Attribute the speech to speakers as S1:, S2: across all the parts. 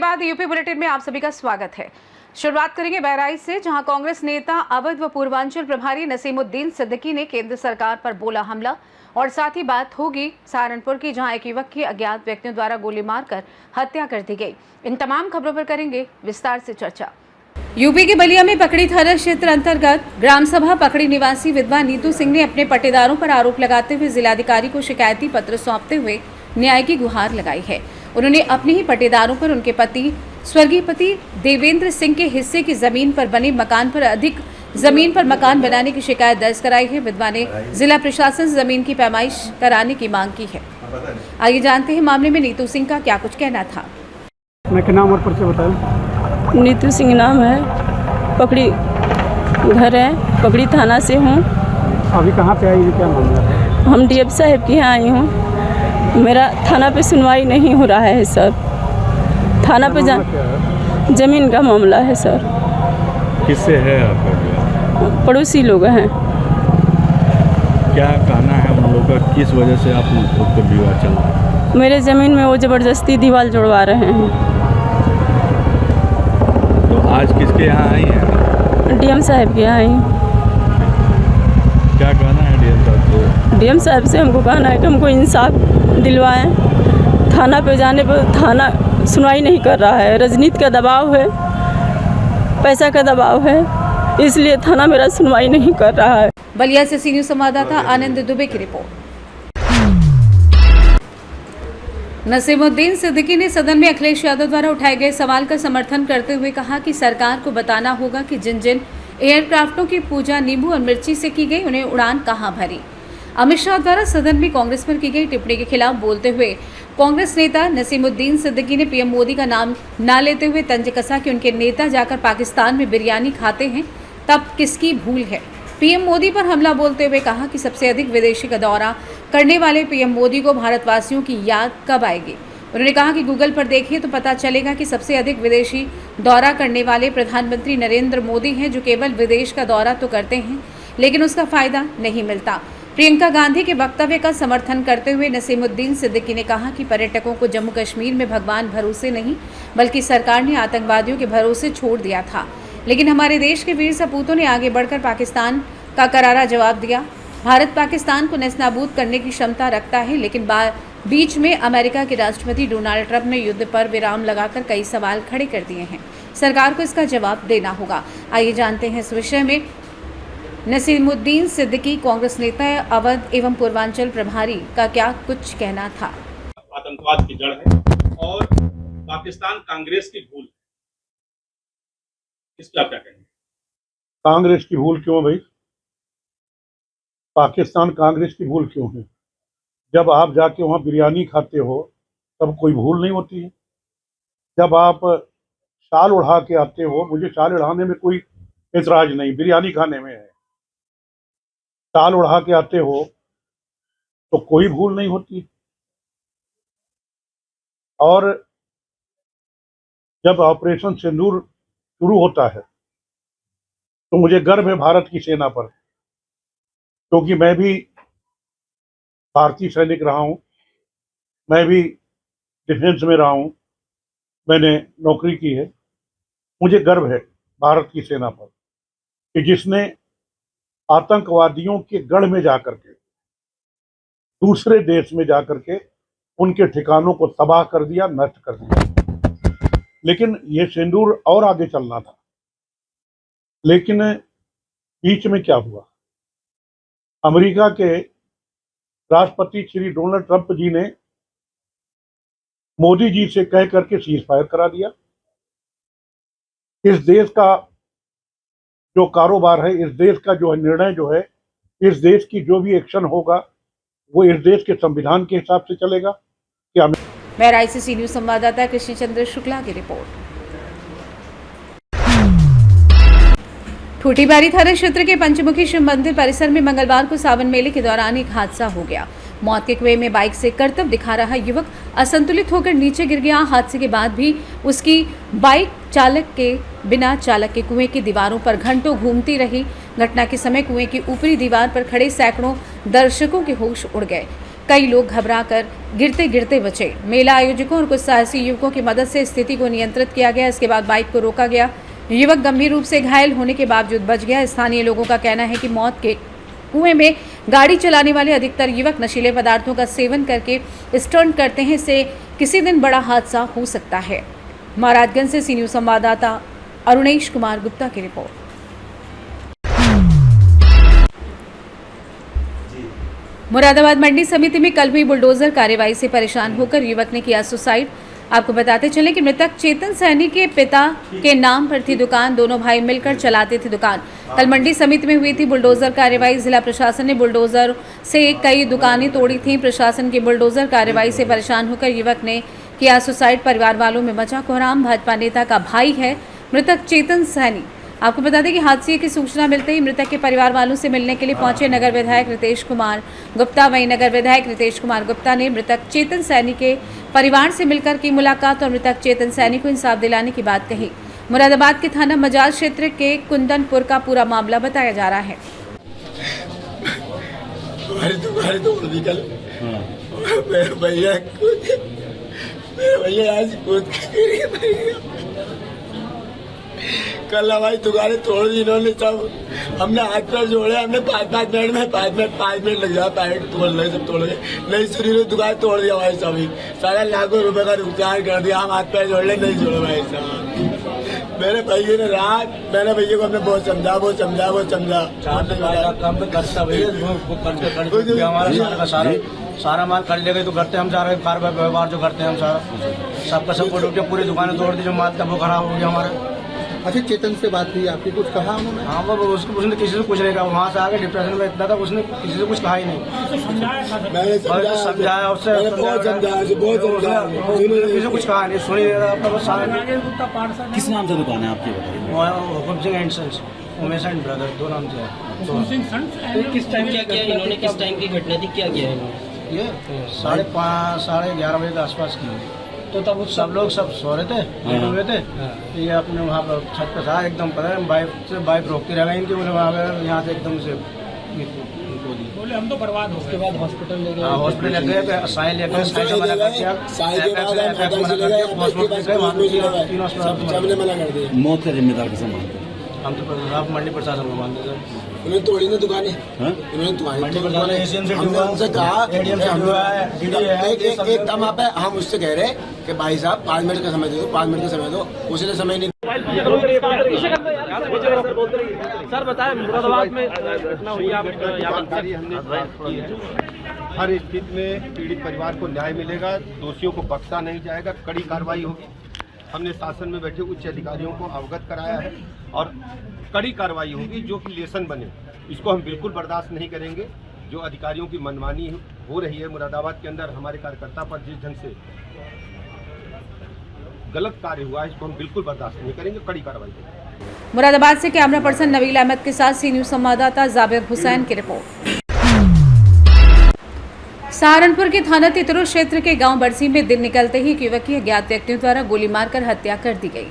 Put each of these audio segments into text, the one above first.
S1: बाद UP bulletin में आप सभी का स्वागत है। शुरुआत करेंगे बहराइच से, जहां कांग्रेस नेता अवध व पूर्वांचल प्रभारी नसीमुद्दीन सिद्दीकी ने केंद्र सरकार पर बोला हमला। और साथ ही बात होगी सहारनपुर की, जहां एक युवक की अज्ञात व्यक्तियों द्वारा गोली मारकर हत्या कर दी गई। इन तमाम खबरों पर करेंगे विस्तार से चर्चा। यूपी के बलिया में पकड़ी थाना क्षेत्र अंतर्गत ग्राम सभा पकड़ी निवासी विधवा नीतू सिंह ने अपने पट्टेदारों पर आरोप लगाते हुए जिलाधिकारी को शिकायती पत्र सौंपते हुए न्याय की गुहार लगाई है। उन्होंने अपने ही पट्टेदारों पर उनके पति स्वर्गीय पति देवेंद्र सिंह के हिस्से की जमीन पर बने मकान पर अधिक जमीन पर मकान बनाने की शिकायत दर्ज कराई है। विधवा ने जिला प्रशासन से जमीन की पैमाइश कराने की मांग की है। आइए जानते हैं मामले में नीतू सिंह का क्या कुछ कहना था।
S2: मैं नाम और परिचय बताएं।
S3: नीतू सिंह नाम है, पकड़ी घर है, पकड़ी थाना से हूँ।
S2: अभी कहाँ पे आई है, क्या मामला है?
S3: हम डीएफ साहब के यहाँ आई हूँ। मेरा थाना पे सुनवाई नहीं हो रहा है सर। थाना पे जमीन का मामला है सर।
S4: किससे है आपका?
S3: पड़ोसी लोग हैं।
S4: क्या कहना है उन लोगों का, किस वजह से आप लोग का विवाद चल रहा है?
S3: मेरे ज़मीन में वो ज़बरदस्ती दीवार जोड़वा रहे हैं।
S4: तो आज किसके यहाँ आई हैं?
S3: डीएम साहब के यहाँ आई।
S4: क्या कहना है डीएम साहब को?
S3: डीएम साहब से हमको कहना है कि हमको इंसाफ दिलवाएं। थाना पे जाने पर थाना सुनवाई नहीं कर रहा है। राजनीति का दबाव है, पैसा का दबाव है, इसलिए थाना मेरा सुनवाई नहीं कर रहा है।
S1: बलिया से सीनियर संवाददाता आनंद दुबे की रिपोर्ट। नसीमुद्दीन सिद्दीकी ने सदन में अखिलेश यादव द्वारा उठाए गए सवाल का समर्थन करते हुए कहा कि सरकार को बताना होगा कि जिन जिन एयरक्राफ्टों की पूजा नींबू और मिर्ची से की गई, उन्हें उड़ान कहां भरी। अमित शाह द्वारा सदन में कांग्रेस पर की गई टिप्पणी के खिलाफ बोलते हुए कांग्रेस नेता नसीमुद्दीन सिद्दीकी ने पीएम मोदी का नाम न लेते हुए तंज कसा कि उनके नेता जाकर पाकिस्तान में बिरयानी खाते हैं, तब किसकी भूल है। पीएम मोदी पर हमला बोलते हुए कहा कि सबसे अधिक विदेशी का दौरा करने वाले पीएम मोदी को भारतवासियों की याद कब आएगी। उन्होंने कहा कि गूगल पर देखिए तो पता चलेगा कि सबसे अधिक विदेशी दौरा करने वाले प्रधानमंत्री नरेंद्र मोदी हैं, जो केवल विदेश का दौरा तो करते हैं लेकिन उसका फायदा नहीं मिलता। प्रियंका गांधी के वक्तव्य का समर्थन करते हुए नसीमुद्दीन सिद्दीकी ने कहा कि पर्यटकों को जम्मू कश्मीर में भगवान भरोसे नहीं बल्कि सरकार ने आतंकवादियों के भरोसे छोड़ दिया था, लेकिन हमारे देश के वीर सपूतों ने आगे बढ़कर पाकिस्तान का करारा जवाब दिया। भारत पाकिस्तान को नेस्तनाबूद करने की क्षमता रखता है, लेकिन बीच में अमेरिका के राष्ट्रपति डोनाल्ड ट्रंप ने युद्ध पर विराम लगाकर कई सवाल खड़े कर दिए हैं। सरकार को इसका जवाब देना होगा। आइए जानते हैं इस विषय में नसीमुद्दीन सिद्दीकी कांग्रेस नेता अवध एवं पूर्वांचल प्रभारी का क्या कुछ कहना था।
S5: आतंकवाद की जड़ है और पाकिस्तान कांग्रेस की भूल है, इस पर आप क्या कहेंगे?
S2: कांग्रेस की भूल क्यों भाई? पाकिस्तान कांग्रेस की भूल क्यों है? जब आप जाके वहाँ बिरयानी खाते हो तब कोई भूल नहीं होती है। जब आप शाल उड़ा के आते हो, मुझे शाल उड़ाने में कोई एतराज नहीं, बिरयानी खाने में है। शाल उड़ा के आते हो तो कोई भूल नहीं होती। और जब ऑपरेशन सिंदूर शुरू होता है तो मुझे गर्व है भारत की सेना पर, क्योंकि मैं भी भारतीय सैनिक रहा हूं, मैं भी डिफेंस में रहा हूं, मैंने नौकरी की है। मुझे गर्व है भारत की सेना पर कि जिसने आतंकवादियों के गढ़ में जाकर के, दूसरे देश में जाकर के उनके ठिकानों को तबाह कर दिया, नष्ट कर दिया। लेकिन ये सिंदूर और आगे चलना था। लेकिन बीच में क्या हुआ? अमेरिका के राष्ट्रपति श्री डोनाल्ड ट्रंप जी ने मोदी जी से कह करके सीज फायर करा दिया। इस देश का जो कारोबार है, इस देश का जो निर्णय जो है, इस देश की जो भी एक्शन होगा वो इस देश के संविधान के हिसाब से चलेगा। क्या
S1: बहराइच से सी न्यूज संवाददाता कृष्ण चंद्र शुक्ला की रिपोर्ट। ठूठीबारी थाना क्षेत्र के पंचमुखी शिव मंदिर परिसर में मंगलवार को सावन मेले के दौरान एक हादसा हो गया। मौत के कुएं में बाइक से करतब दिखा रहा युवक असंतुलित होकर नीचे गिर गया। हादसे के बाद भी उसकी बाइक चालक के बिना चालक के कुएं की दीवारों पर घंटों घूमती रही। घटना के समय कुएं की ऊपरी दीवार पर खड़े सैकड़ों दर्शकों के होश उड़ गए। कई लोग घबराकर गिरते गिरते बचे। मेला आयोजकों और कुछ साहसी युवकों की मदद से स्थिति को नियंत्रित किया गया। इसके बाद बाइक को रोका गया। युवक गंभीर रूप से घायल होने के बावजूद बच गया। स्थानीय लोगों का कहना है कि मौत के कुएं में गाड़ी चलाने वाले अधिकतर युवक नशीले पदार्थों का सेवन करके स्टंट करते हैं। इससे किसी दिन बड़ा हादसा हो सकता है। महाराजगंज से सी न्यूज़ संवाददाता अरुणेश कुमार गुप्ता की रिपोर्ट। मुरादाबाद मंडी समिति में कल हुई बुलडोजर कार्रवाई से परेशान होकर युवक ने किया सुसाइड। आपको बताते चले कि मृतक चेतन सैनी के पिता के नाम पर थी दुकान। दोनों भाई मिलकर चलाते थे दुकान। कल मंडी समिति में हुई थी बुलडोजर कार्रवाई। जिला प्रशासन ने बुलडोजर से कई दुकानें तोड़ी थीं। प्रशासन की बुलडोजर कार्रवाई से परेशान होकर युवक ने किया सुसाइड। परिवार वालों में मचा कोहराम। भाजपा नेता का भाई है मृतक चेतन सैनी। आपको बता दें कि हादसे की सूचना मिलते ही मृतक के परिवार वालों से मिलने के लिए पहुंचे नगर विधायक रितेश कुमार गुप्ता। वहीं नगर विधायक रितेश कुमार गुप्ता ने मृतक चेतन सैनी के परिवार से मिलकर की मुलाकात और मृतक चेतन सैनी को इंसाफ दिलाने की बात कही। मुरादाबाद के थाना मजाज क्षेत्र के कुंदनपुर का पूरा मामला बताया जा रहा है।
S6: कल हमारी दुकानें तोड़ दी इन्होंने सब। हमने हाथ पैर जोड़े। हमने 5 मिनट लग जाए। पैकेट तोड़ लगे, सब तोड़ गए। नहीं सुनी तो दुकान तोड़ दिया भाई सभी। सारा लाखों रुपए का नुकसान कर दिया। हम हाथ पैर जोड़ ले, नहीं जोड़े भाई साहब। मेरे भैया ने रात, मेरे भैया को हमने बहुत समझा।
S7: सारा माल कर ले गए तो करते हम सारा कारोबार व्यवहार जो करते हैं हम सारा सबका सब पूरी दुकानें तोड़ दी। जो माल था वो खराब हो गया हमारा।
S8: अच्छा, चेतन से बात हुई आपकी, कुछ कहा उन्होंने?
S7: हाँ, वो उसने किसी से कुछ नहीं कहा। वहाँ से आके डिप्रेशन में इतना था, उसने किसी से कुछ कहा ही नहीं।
S6: मैंने
S7: समझाया उससे,
S6: बहुत समझाया।
S7: किसी से कुछ कहा नहीं, सुनी नहीं रहा अपना बस सारा।
S4: किस नाम से दुकान है आपकी बताइए?
S7: Hukum Singh and sons, Umesh and brother, दो नाम से है।
S9: किस टाइम क्या किया इन्होंने? किस टाइम की घटना थी? क्या किया इन्होंने?
S7: ये 11:30 बजे के आसपास की। तो तब सब लोग सब सो रहे थे, लेटे हुए थे। ये अपने वहाँ पर छत पर था, एकदम पता है बाइक रोकती रह गई इनकी। बोले वहाँ पे यहाँ से एकदम से बोले हम तो बर्बाद हो। उसके बाद हॉस्पिटल ले गए। हॉस्पिटल ले गए, साई ले गए। साई का मना कर दिया।
S4: मौत का जिम्मेदार किसे मानते हैं?
S7: हम तो आप मंडी प्रशासन को मानते थे।
S6: उन्होंने तोड़ी ना दुकानें। उन्होंने एकदम आप हम उससे कह रहे कि भाई साहब 5 मिनट का समय दे दो, 5 मिनट का समय दो। उसी ने समय नहीं।
S9: सर बताएं, मुरादाबाद में घटना हुई, आप
S8: हर स्थिति में पीड़ित परिवार को न्याय मिलेगा, दोषियों को बख्शा नहीं जाएगा, कड़ी कार्रवाई होगी। हमने शासन में बैठे उच्च अधिकारियों को अवगत कराया है और कड़ी कार्रवाई होगी जो कि लेसन बने। इसको हम बिल्कुल बर्दाश्त नहीं करेंगे। जो अधिकारियों की मनमानी हो रही है मुरादाबाद के अंदर, हमारे कार्यकर्ता पर जिस ढंग से गलत कार्य हुआ है, इसको हम बिल्कुल बर्दाश्त नहीं करेंगे, कड़ी कार्रवाई करेंगे।
S1: मुरादाबाद से कैमरा पर्सन नबील अहमद के साथ सी न्यूज़ संवाददाता जाबिर हुसैन की रिपोर्ट। सहारनपुर के थाना तितरो क्षेत्र के गांव बरसी में दिन निकलते ही एक युवक की अज्ञात व्यक्तियों द्वारा गोली मारकर हत्या कर दी गई।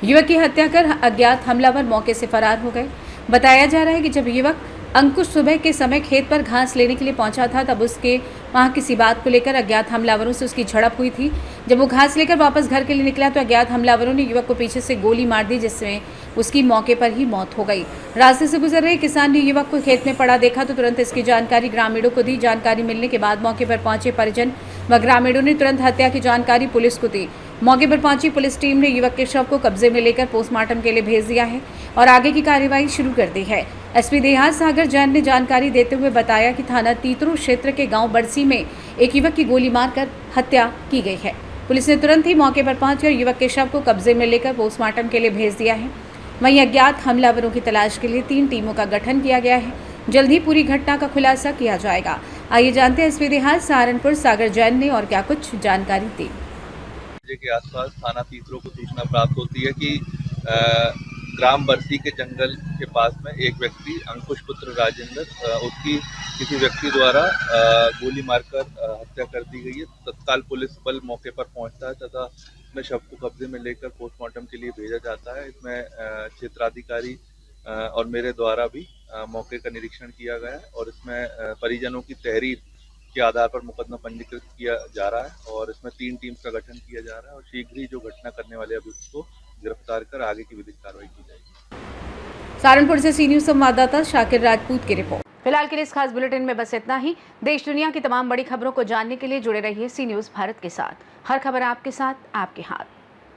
S1: युवक की हत्या कर अज्ञात हमलावर मौके से फरार हो गए। बताया जा रहा है कि जब युवक अंकुश सुबह के समय खेत पर घास लेने के लिए पहुंचा था, तब उसके वहां किसी बात को लेकर अज्ञात हमलावरों से उसकी झड़प हुई थी। जब वो घास लेकर वापस घर के लिए निकला तो अज्ञात हमलावरों ने युवक को पीछे से गोली मार दी, जिसमें उसकी मौके पर ही मौत हो गई। रास्ते से गुजर रहे किसान ने युवक को खेत में पड़ा देखा तो तुरंत इसकी जानकारी ग्रामीणों को दी। जानकारी मिलने के बाद मौके पर पहुंचे परिजन व ग्रामीणों ने तुरंत हत्या की जानकारी पुलिस को दी। मौके पर पहुंची पुलिस टीम ने युवक के शव को कब्जे में लेकर पोस्टमार्टम के लिए भेज दिया है और आगे की कार्रवाई शुरू कर दी है। एसपी देहात सागर जैन ने जानकारी देते हुए बताया कि थाना तीतरू क्षेत्र के गांव बरसी में एक युवक की गोली मारकर हत्या की गई है। पुलिस ने तुरंत ही मौके पर पहुंचकर युवक के शव को कब्जे में लेकर पोस्टमार्टम के लिए भेज दिया है। वहीं अज्ञात हमलावरों की तलाश के लिए 3 टीमों का गठन किया गया है। जल्द ही पूरी घटना का खुलासा किया जाएगा। आइए जानते हैं एसपी देहात सहारनपुर सागर जैन ने और क्या कुछ जानकारी दी।
S10: के आसपास थाना तीतरो को सूचना प्राप्त होती है कि ग्राम बरसी के जंगल के पास में एक व्यक्ति अंकुश पुत्र राजेंद्र उसकी किसी व्यक्ति द्वारा गोली मारकर हत्या कर दी गई है। तत्काल पुलिस बल मौके पर पहुंचता है तथा इसमें शव को कब्जे में लेकर पोस्टमार्टम के लिए भेजा जाता है। इसमें क्षेत्राधिकारी और मेरे द्वारा भी मौके का निरीक्षण किया गया है और इसमें परिजनों की तहरीर के आधार पर मुकदमा पंजीकृत किया जा रहा है और इसमें 3 टीम्स का गठन किया जा रहा है और शीघ्र ही जो घटना करने वाले अभियुक्त को गिरफ्तार कर आगे की विधिक कार्रवाई की जाएगी।
S1: सहारनपुर से सी न्यूज संवाददाता शाकिर राजपूत की रिपोर्ट। फिलहाल के लिए इस खास बुलेटिन में बस इतना ही। देश दुनिया की तमाम बड़ी खबरों को जानने के लिए जुड़े रहिए सी न्यूज भारत के साथ। हर खबर आपके साथ, आपके हाथ।